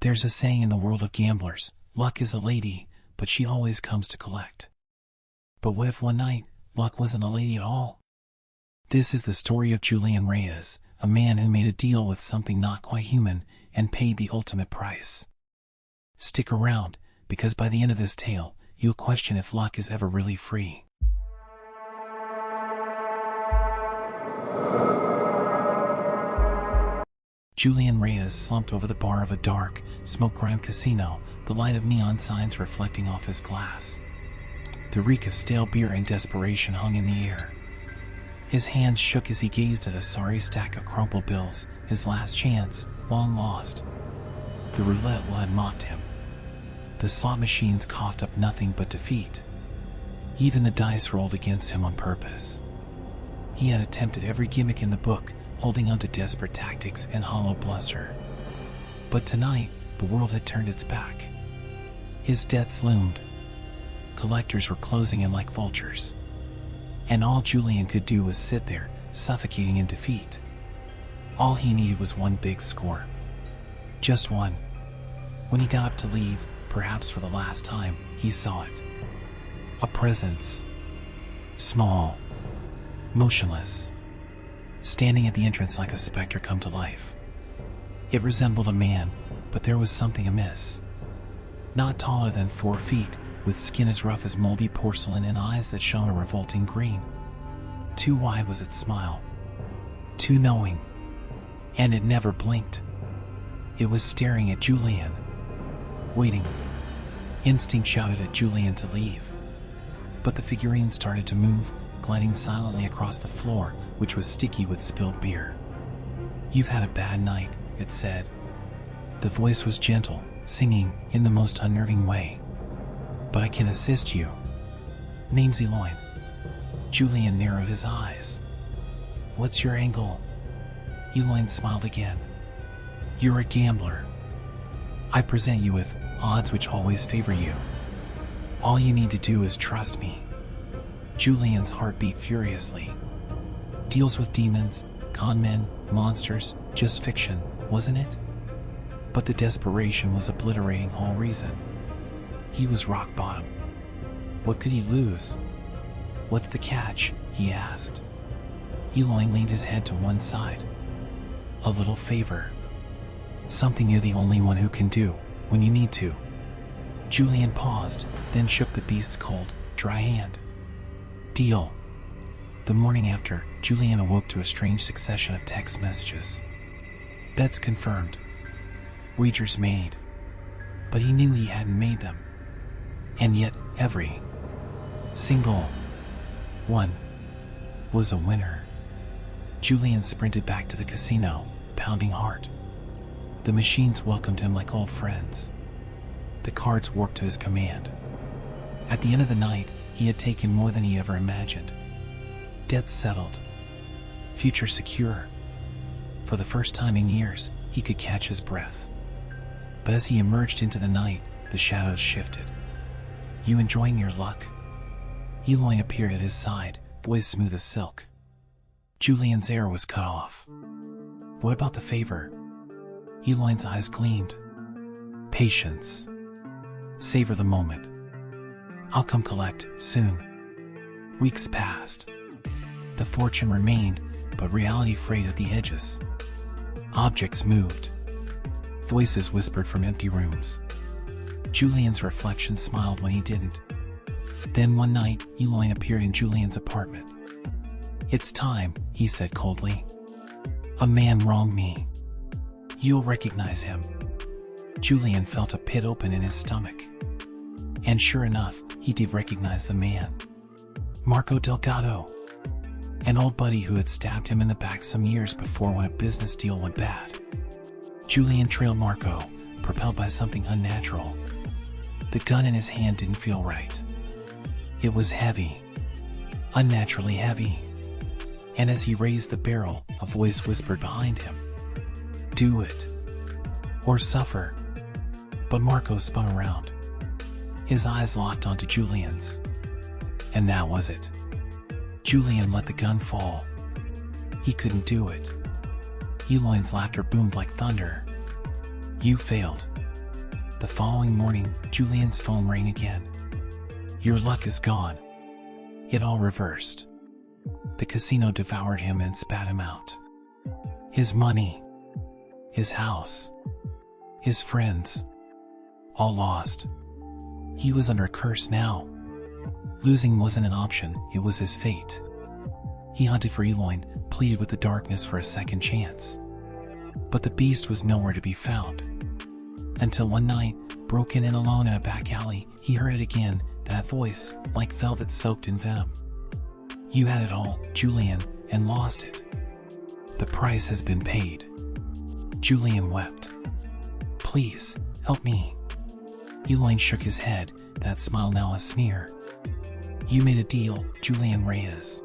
There's a saying in the world of gamblers, luck is a lady, but she always comes to collect. But what if one night, luck wasn't a lady at all? This is the story of Julian Reyes, a man who made a deal with something not quite human and paid the ultimate price. Stick around, because by the end of this tale, you'll question if luck is ever really free. Julian Reyes slumped over the bar of a dark, smoke-grimed casino, the light of neon signs reflecting off his glass. The reek of stale beer and desperation hung in the air. His hands shook as he gazed at a sorry stack of crumpled bills, his last chance, long lost. The roulette wheel had mocked him. The slot machines coughed up nothing but defeat. Even the dice rolled against him on purpose. He had attempted every gimmick in the book, holding on to desperate tactics and hollow bluster. But tonight, the world had turned its back. His debts loomed. Collectors were closing in like vultures. And all Julian could do was sit there, suffocating in defeat. All he needed was one big score. Just one. When he got up to leave, perhaps for the last time, he saw it. A presence. Small. Motionless. Standing at the entrance like a specter come to life. It resembled a man, but there was something amiss. Not taller than 4 feet, with skin as rough as moldy porcelain and eyes that shone a revolting green. Too wide was its smile. Too knowing. And it never blinked. It was staring at Julian. Waiting. Instinct shouted at Julian to leave. But the figurine started to move, gliding silently across the floor, which was sticky with spilled beer. "You've had a bad night," it said. The voice was gentle, singing in the most unnerving way. "But I can assist you. Name's Eloin." Julian narrowed his eyes. "What's your angle?" Eloin smiled again. "You're a gambler. I present you with odds which always favor you. All you need to do is trust me." Julian's heart beat furiously. Deals with demons, con men, monsters, just fiction, wasn't it? But the desperation was obliterating all reason. He was rock bottom. What could he lose? "What's the catch?" he asked. Eloin leaned his head to one side. "A little favor. Something you're the only one who can do, when you need to." Julian paused, then shook the beast's cold, dry hand. "Deal." The morning after, Julian awoke to a strange succession of text messages. Bets confirmed. Wagers made. But he knew he hadn't made them. And yet, every single one was a winner. Julian sprinted back to the casino, pounding heart. The machines welcomed him like old friends. The cards worked to his command. At the end of the night, he had taken more than he ever imagined. Debts settled. Future secure. For the first time in years, he could catch his breath. But as he emerged into the night, the shadows shifted. "You enjoying your luck?" Eloin appeared at his side, voice smooth as silk. Julian's air was cut off. "What about the favor?" Eloin's eyes gleamed. "Patience. Savor the moment. I'll come collect, soon." Weeks passed. The fortune remained, but reality frayed at the edges. Objects moved. Voices whispered from empty rooms. Julian's reflection smiled when he didn't. Then one night, Eloin appeared in Julian's apartment. "It's time," he said coldly. "A man wronged me. You'll recognize him." Julian felt a pit open in his stomach. And sure enough, he did recognize the man. Marco Delgado. An old buddy who had stabbed him in the back some years before when a business deal went bad. Julian trailed Marco, propelled by something unnatural. The gun in his hand didn't feel right. It was heavy. Unnaturally heavy. And as he raised the barrel, a voice whispered behind him, "Do it. Or suffer." But Marco spun around. His eyes locked onto Julian's. And that was it. Julian let the gun fall. He couldn't do it. Eloin's laughter boomed like thunder. "You failed. The following morning, Julian's phone rang again. Your luck is gone. It all reversed. The casino devoured him and spat him out. His money, his house, his friends, all lost. He was under a curse now. Losing wasn't an option, it was his fate. He hunted for Eloin, pleaded with the darkness for a second chance. But the beast was nowhere to be found. Until one night, broken in alone in a back alley, he heard it again, that voice, like velvet soaked in venom. You had it all, Julian, and lost it. The price has been paid. Julian wept. Please, help me. Eloin shook his head, that smile now a sneer. You made a deal, Julian Reyes.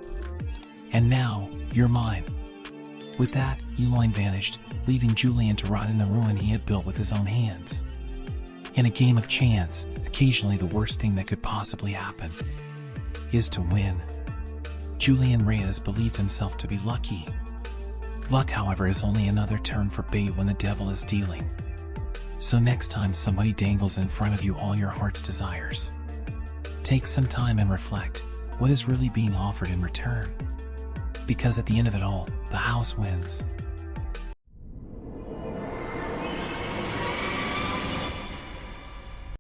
And now, you're mine. With that, Eloin vanished, leaving Julian to rot in the ruin he had built with his own hands. In a game of chance, occasionally the worst thing that could possibly happen is to win. Julian Reyes believed himself to be lucky. Luck, however, is only another term for bait when the devil is dealing. So next time somebody dangles in front of you all your heart's desires, take some time and reflect, what is really being offered in return? Because at the end of it all, the house wins.